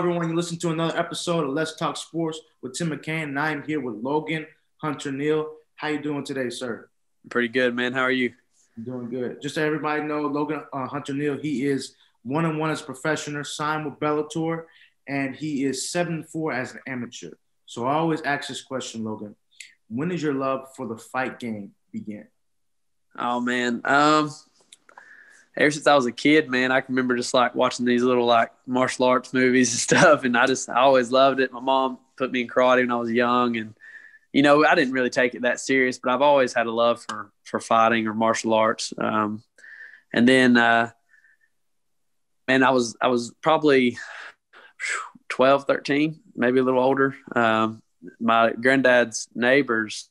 everyone. You listen to another episode of Let's Talk Sports with Tim McCain, and I am here with Logan, Hunter, Neal. How you doing today, sir? Pretty good, man. How are you? I'm doing good. Just so everybody know, Logan Hunter Neal, he is 1-1 as a professional, signed with Bellator, and he is 7-4 as an amateur. So I always ask this question, Logan. When did your love for the fight game begin? Oh, man. Ever since I was a kid, man, I can remember just like watching these little like martial arts movies and stuff. And I always loved it. My mom put me in karate when I was young. And, you know, I didn't really take it that serious, but I've always had a love for fighting or martial arts. And then, man, I was probably 12, 13, maybe a little older. My granddad's neighbors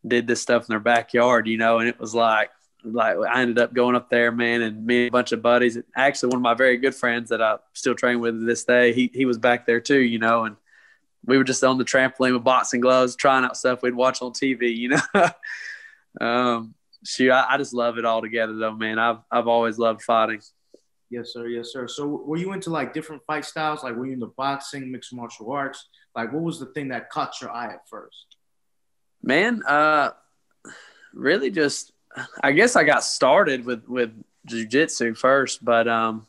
did this stuff in their backyard, you know, and it was like I ended up going up there, man, and me and a bunch of buddies. Actually, one of my very good friends that I still train with to this day, he was back there too, you know, and we were just on the trampoline with boxing gloves, trying out stuff we'd watch on TV, you know. Shoot, I just love it all together, though, man. I've always loved fighting. Yes, sir. Yes, sir. So were you into like different fight styles? Like were you into boxing, mixed martial arts? Like what was the thing that caught your eye at first? Man, really just – I guess I got started with jiu-jitsu first, but I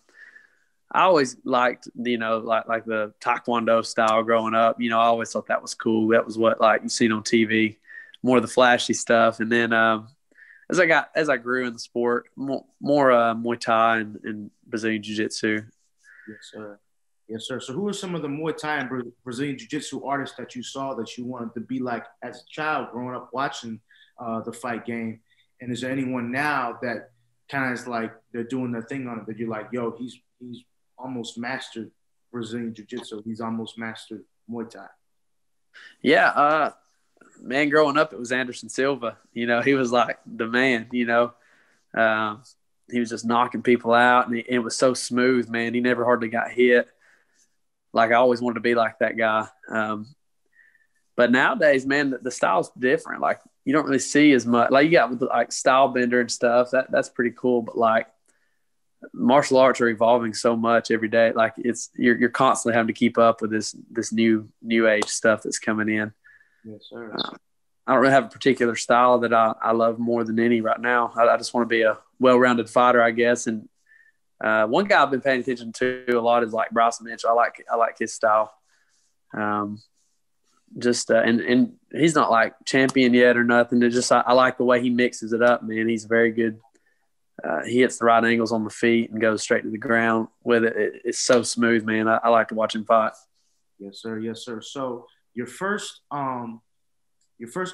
always liked, you know, like the taekwondo style growing up. You know, I always thought that was cool. That was what like you seen on TV, more of the flashy stuff. And then as I grew in the sport, more Muay Thai and Brazilian jiu-jitsu. Yes, sir. Yes, sir. So who are some of the Muay Thai and Brazilian jiu-jitsu artists that you saw that you wanted to be like as a child growing up watching the fight game? And is there anyone now that kind of is like they're doing their thing on it that you're like, yo, he's almost mastered Brazilian Jiu-Jitsu. He's almost mastered Muay Thai. Yeah, man, growing up, it was Anderson Silva. You know, he was like the man, you know. He was just knocking people out, and it was so smooth, man. He never hardly got hit. Like, I always wanted to be like that guy. But nowadays, man, the style's different. Like, you don't really see as much. Like, you got like style bender and stuff. That's pretty cool. But like, martial arts are evolving so much every day. Like, you're constantly having to keep up with this new age stuff that's coming in. Yes, sir. I don't really have a particular style that I love more than any right now. I just want to be a well-rounded fighter, I guess. And one guy I've been paying attention to a lot is like Bryson Mitchell. I like his style. And he's not like champion yet or nothing. It's just I like the way he mixes it up, man. He's very good. He hits the right angles on the feet and goes straight to the ground with it. It's so smooth, man. I like to watch him fight. Yes, sir. Yes, sir. So your first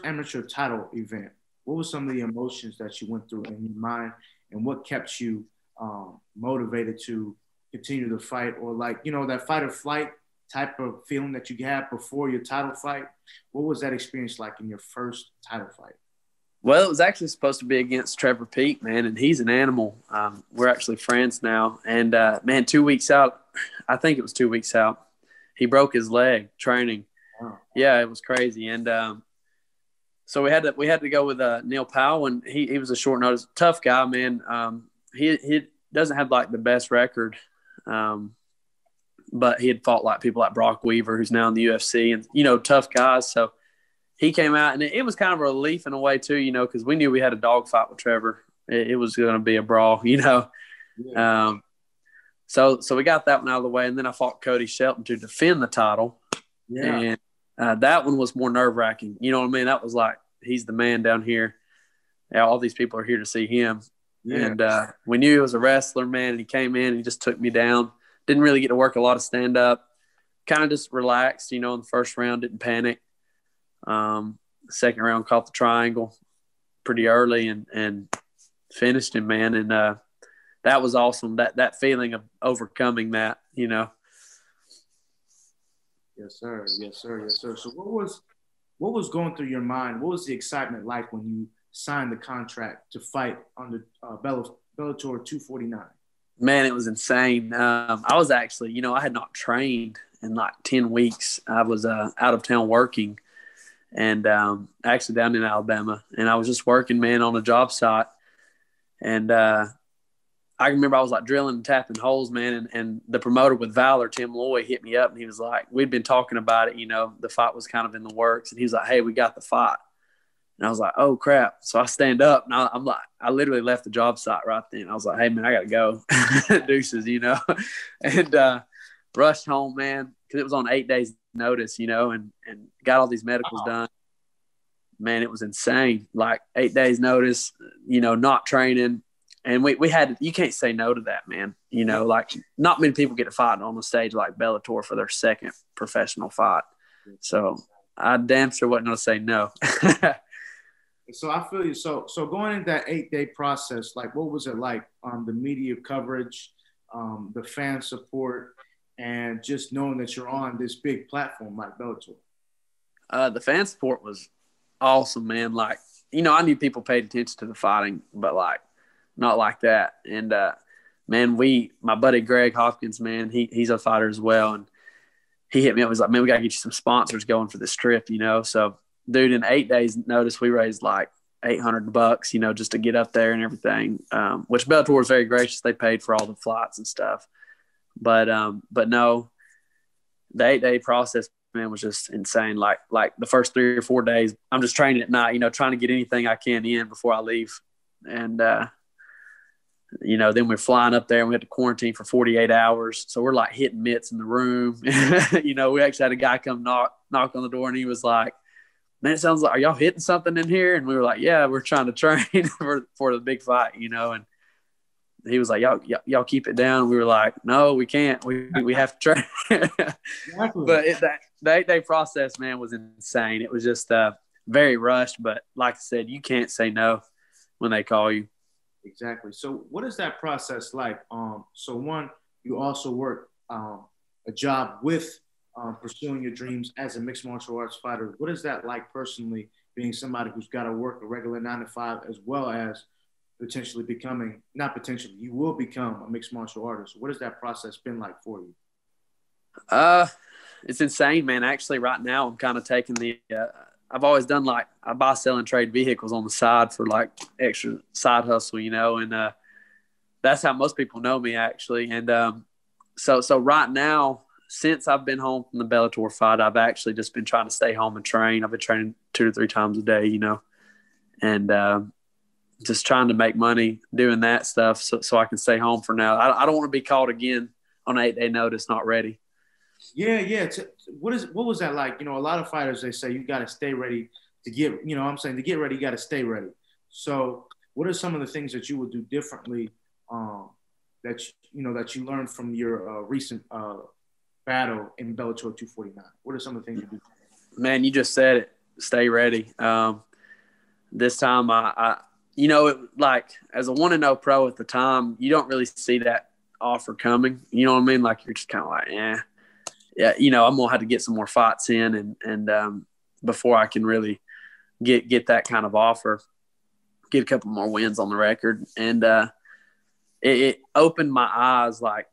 amateur title event, what were some of the emotions that you went through in your mind, and what kept you motivated to continue to fight, or like, you know, that fight or flight type of feeling that you had before your title fight? What was that experience like in your first title fight? Well, it was actually supposed to be against Trevor Pete, man, and he's an animal. We're actually friends now. And, man, 2 weeks out, I think it was 2 weeks out, he broke his leg training. Wow. Yeah, it was crazy. And so we had to go with Neil Powell, and he was a short notice, tough guy, man. He doesn't have, like, the best record, but he had fought like people like Brock Weaver, who's now in the UFC, and, you know, tough guys. So he came out, and it was kind of a relief in a way too, you know, because we knew we had a dogfight with Trevor. It was going to be a brawl, you know. Yeah. So we got that one out of the way, and then I fought Cody Shelton to defend the title. Yeah. And that one was more nerve-wracking. You know what I mean? That was like, he's the man down here. Yeah, all these people are here to see him. Yeah. And we knew he was a wrestler, man, and he came in and he just took me down. Didn't really get to work a lot of stand-up. Kind of just relaxed, you know, in the first round, didn't panic. Second round, caught the triangle pretty early and finished him, man. And that was awesome, that feeling of overcoming that, you know. Yes, sir. Yes, sir. Yes, sir. So what was going through your mind? What was the excitement like when you signed the contract to fight under Bellator 249? Man, it was insane. I was actually, you know, I had not trained in like 10 weeks. I was out of town working, and actually down in Alabama. And I was just working, man, on a job site. And I remember I was like drilling and tapping holes, man. And the promoter with Valor, Tim Loy, hit me up and he was like, we'd been talking about it, you know, the fight was kind of in the works. And he was like, hey, we got the fight. And I was like, oh crap. So I stand up and I'm like, I literally left the job site right then. I was like, hey man, I got to go. Deuces, you know, and rushed home, man. Cause it was on 8 days notice, you know, and got all these medicals done. Man, it was insane. Like 8 days notice, you know, not training. And we had, you can't say no to that, man. You know, like not many people get to fight on the stage like Bellator for their second professional fight. So I damn sure wasn't going to say no. So I feel you. So going into that 8 day process, like what was it like? The media coverage, the fan support, and just knowing that you're on this big platform like Bellator. The fan support was awesome, man. Like, you know, I knew people paid attention to the fighting, but like not like that. And man, my buddy Greg Hopkins, man, he's a fighter as well, and he hit me up. He was like, man, we got to get you some sponsors going for this trip, you know. So dude, in 8 days notice, we raised like $800, you know, just to get up there and everything, which Bellator was very gracious. They paid for all the flights and stuff. But no, the 8 day process, man, was just insane. Like the first 3 or 4 days, I'm just training at night, you know, trying to get anything I can in before I leave. And, you know, then we're flying up there and we had to quarantine for 48 hours. So we're like hitting mitts in the room. You know, we actually had a guy come knock on the door and he was like, man, it sounds like, are y'all hitting something in here? And we were like, yeah, we're trying to train for the big fight, you know. And he was like, y'all keep it down. We were like, no, we can't. We have to train. Exactly. But the 8 day process, man, was insane. It was just very rushed. But like I said, you can't say no when they call you. Exactly. So what is that process like? So one, you also work a job with pursuing your dreams as a mixed martial arts fighter. What is that like personally, being somebody who's got to work a regular 9 to 5 as well as potentially you will become a mixed martial artist. What has that process been like for you? It's insane, man. Actually, right now I'm kind of taking I've always done like I buy, sell, and trade vehicles on the side for like extra side hustle, you know, and that's how most people know me actually. And so right now, since I've been home from the Bellator fight, I've actually just been trying to stay home and train. I've been training 2 to 3 times a day, you know, and just trying to make money doing that stuff so I can stay home for now. I don't want to be called again on 8 day notice, not ready. Yeah. What was that like? You know, a lot of fighters, they say you got to stay ready to get, you know what I'm saying, to get ready, you got to stay ready. So what are some of the things that you would do differently that you learned from your recent battle in Bellator 249? What are some of the things you do? Man, you just said it. Stay ready. This time I you know, like as a 1-0 pro at the time, you don't really see that offer coming. You know what I mean? Like you're just kind of like, yeah, you know, I'm gonna have to get some more fights in and before I can really get that kind of offer, get a couple more wins on the record. And it opened my eyes like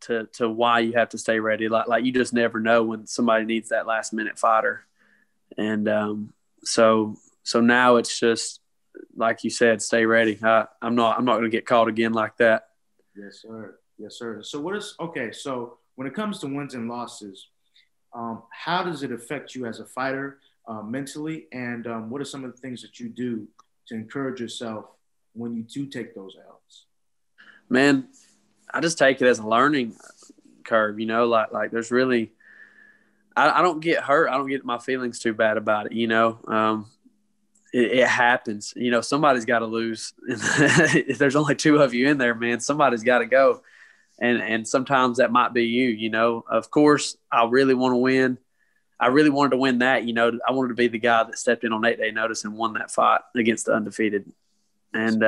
to why you have to stay ready. Like you just never know when somebody needs that last minute fighter. And so now it's just like you said, stay ready. I'm not going to get caught again like that. Yes, sir. So so when it comes to wins and losses, how does it affect you as a fighter mentally? And what are some of the things that you do to encourage yourself when you do take those L's? Man, I just take it as a learning curve, you know, like there's really, I don't get hurt. I don't get my feelings too bad about it, you know. It happens. You know, somebody's got to lose. If there's only 2 of you in there, man, somebody's got to go. And sometimes that might be you, you know. Of course, I really want to win. I really wanted to win that, you know. I wanted to be the guy that stepped in on 8 day notice and won that fight against the undefeated. And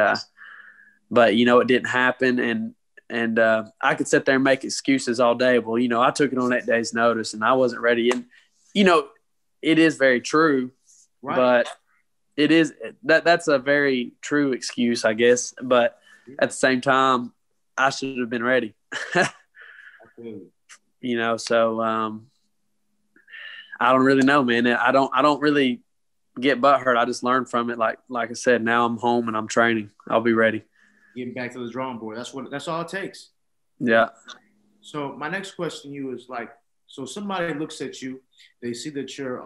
but, you know, it didn't happen. And I could sit there and make excuses all day. Well, you know, I took it on 8 days notice and I wasn't ready. And, you know, it is very true. Right. But it is that's a very true excuse, I guess. But at the same time, I should have been ready. You know, so I don't really know, man. I don't really get butthurt. I just learn from it. Like I said, now I'm home and I'm training. I'll be ready. getting back to the drawing board. That's all it takes. Yeah. So my next question to you is like, so somebody looks at you, they see that you're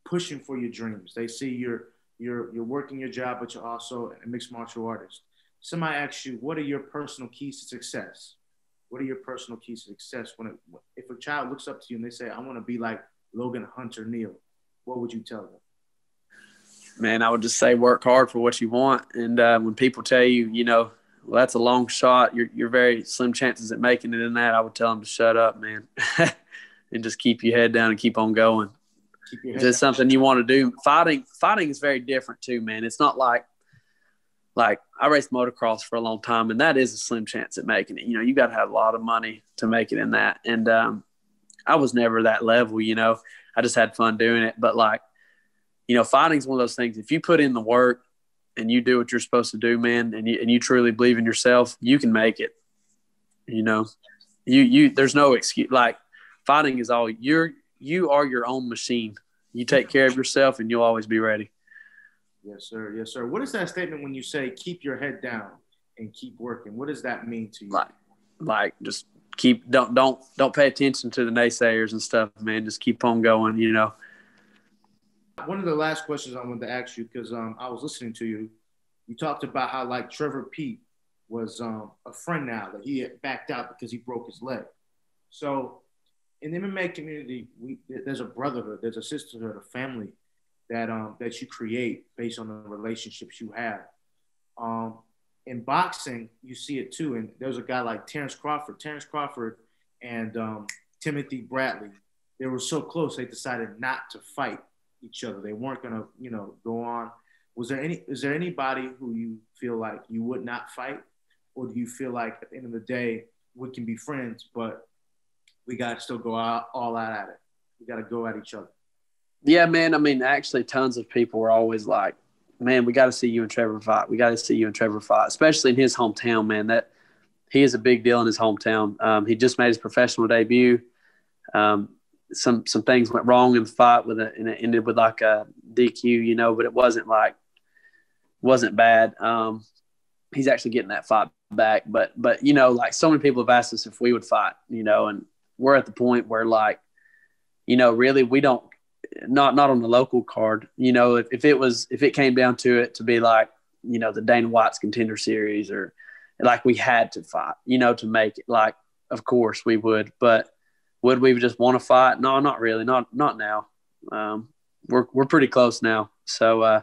pushing for your dreams. They see you're working your job, but you're also a mixed martial artist. Somebody asks you, what are your personal keys to success? What are your personal keys to success? If a child looks up to you and they say, I want to be like Logan, Hunter, Neal, what would you tell them? Man, I would just say work hard for what you want. And when people tell you, well, that's a long shot, you're very slim chances at making it in that, I would tell them to shut up, man, and just keep your head down and keep on going. If it's something you want to do, fighting is very different too, man. It's not like I raced motocross for a long time, and that is a slim chance at making it. You got to have a lot of money to make it in that. And I was never that level, I just had fun doing it. But fighting is one of those things. If you put in the work and you do what you're supposed to do, man, and you truly believe in yourself, you can make it. There's no excuse. Like, fighting is all you are your own machine. You take care of yourself and you'll always be ready. Yes, sir. Yes, sir. What is that statement when you say keep your head down and keep working? What does that mean to you? Like just don't pay attention to the naysayers and stuff, man. Just keep on going, One of the last questions I wanted to ask you, because I was listening to you. You talked about how like Trevor Pete was a friend now, that he had backed out because he broke his leg. So in the MMA community, there's a brotherhood, there's a sisterhood, a family that you create based on the relationships you have. In boxing, you see it too. And there's a guy like Terrence Crawford and Timothy Bradley. They were so close, they decided not to fight each other. They weren't going to, go on. Is there anybody who you feel like you would not fight? Or do you feel like at the end of the day, we can be friends, but we got to still go all out at it? We got to go at each other. Yeah, man. I mean, actually, tons of people were always like, man, we got to see you and Trevor fight. We got to see you and Trevor fight, especially in his hometown, man. That he is a big deal in his hometown. He just made his professional debut. Some things went wrong in the fight and it ended with like a DQ, but it wasn't bad. He's actually getting that fight back, but like so many people have asked us if we would fight, and we're at the point where really we don't, not on the local card, if it came down to it to be like, the Dana White's Contender Series, or like we had to fight, to make it, like, of course we would, but would we just want to fight? No, not really. Not now. We're pretty close now. So as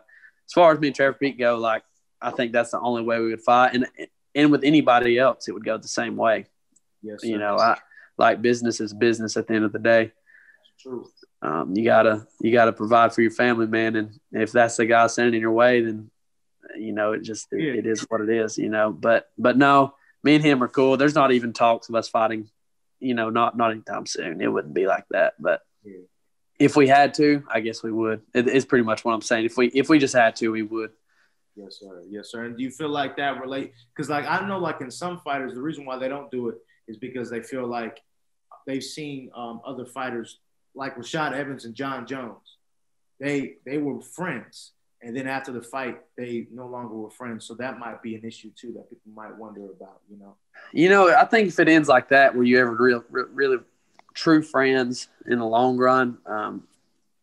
far as me and Trevor Pete go, like, I think that's the only way we would fight. And with anybody else, it would go the same way. Yes, sir. Like business is business at the end of the day. It's true. You gotta provide for your family, man. And if that's the guy standing in your way, then it is what it is. But no, me and him are cool. There's not even talks of us fighting. Not anytime soon. It wouldn't be like that. But if we had to, I guess we would. It's pretty much what I'm saying. If we just had to, we would. Yes, sir. Yes, sir. And do you feel like that relate? Because like I know, like in some fighters, the reason why they don't do it is because they feel like they've seen other fighters like Rashad Evans and John Jones. They were friends, and then after the fight, they no longer were friends. So that might be an issue too that people might wonder about. I think if it ends like that, where you ever really true friends in the long run,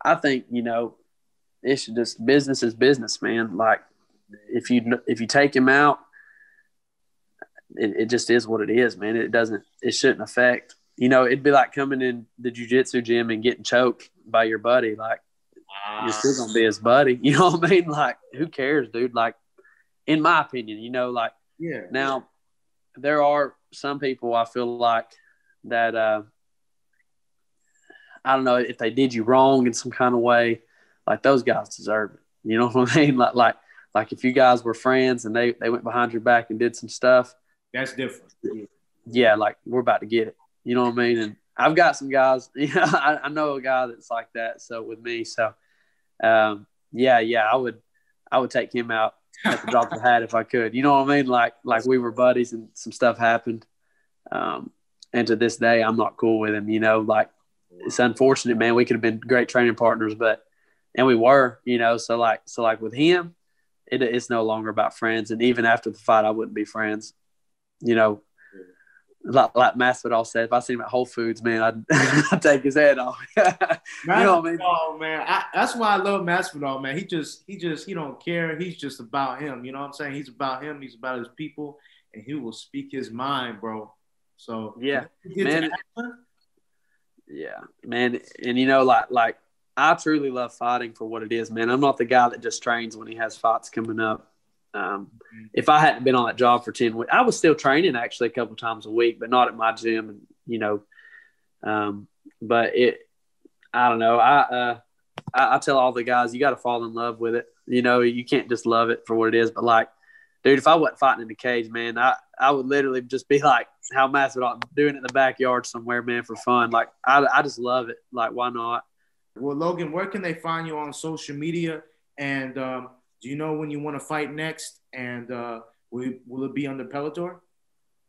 I think it should just, business is business, man. Like if you take him out, it just is what it is, man. It shouldn't affect. It'd be like coming in the jiu-jitsu gym and getting choked by your buddy. Like, you're still gonna be his buddy. You know what I mean? Like, who cares, dude? Like, in my opinion, yeah. Now, there are some people I feel like that I don't know if they did you wrong in some kind of way. Like, those guys deserve it. You know what I mean? Like if you guys were friends and they went behind your back and did some stuff, that's different. Yeah, like, we're about to get it. You know what I mean? And I've got some guys. I know a guy that's like that. So with me, I would take him out at the drop of the hat if I could. You know what I mean? Like we were buddies and some stuff happened. And to this day, I'm not cool with him. Like, it's unfortunate, man. We could have been great training partners, and we were. So like with him, it's no longer about friends. And even after the fight, I wouldn't be friends. You know, like Masvidal said, if I see him at Whole Foods, man, I'd take his head off. You know what I mean? Man, that's why I love Masvidal, man. He don't care. He's just about him. You know what I'm saying? He's about him. He's about his people, and he will speak his mind, bro. So yeah, man. Yeah, man. And you know, like I truly love fighting for what it is, man. I'm not the guy that just trains when he has fights coming up. If I hadn't been on that job for 10 weeks, I was still training actually a couple times a week, but not at my gym. And, you know, but I don't know. I tell all the guys, you got to fall in love with it. You know, you can't just love it for what it is. But like, dude, if I wasn't fighting in the cage, man, I would literally just be like how Masvidal doing it in the backyard somewhere, man, for fun. Like, I just love it. Like, why not? Well, Logan, where can they find you on social media? And do you know when you want to fight next? And will it be under Bellator?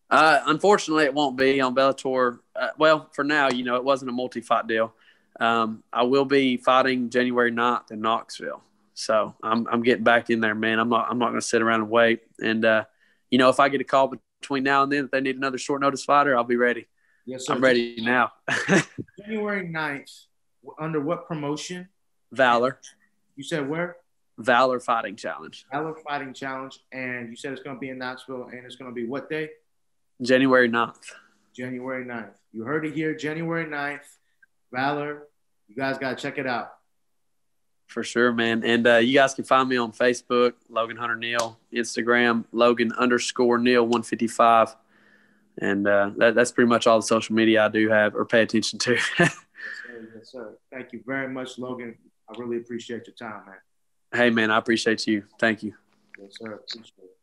Unfortunately, it won't be on Bellator. Well, for now, you know, it wasn't a multi-fight deal. I will be fighting January 9th in Knoxville. So I'm getting back in there, man. I'm not going to sit around and wait. And, you know, if I get a call between now and then, if they need another short notice fighter, I'll be ready. Yes, sir. I'm ready now. January 9th, under what promotion? Valor. You said where? Valor Fighting Challenge. Valor Fighting Challenge. And you said it's going to be in Knoxville, and it's going to be what day? January 9th. January 9th. You heard it here, January 9th. Valor. You guys got to check it out. For sure, man. And you guys can find me on Facebook, Logan Hunter Neal, Instagram, Logan_Neal 155. And that's pretty much all the social media I do have or pay attention to. Yes, sir. Thank you very much, Logan. I really appreciate your time, man. Hey, man, I appreciate you. Thank you. Yes, sir. Appreciate it.